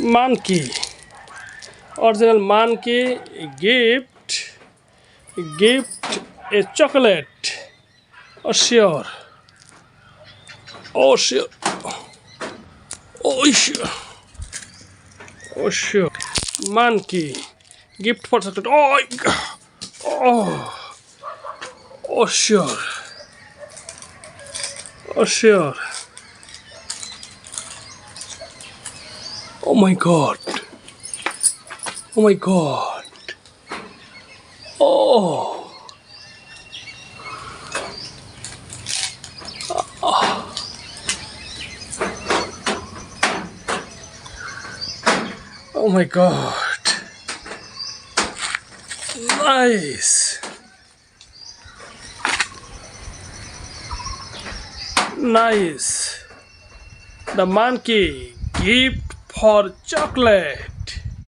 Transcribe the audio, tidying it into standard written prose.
Monkey. Original monkey gift a chocolate. Oh sure. Oh sure. Oh sure. Oh sure. Monkey gift for chocolate. Oh. Oh sure. Oh sure. Oh my god. Oh my god. Oh. Oh my god. Nice. Nice. The monkey gift for chocolate.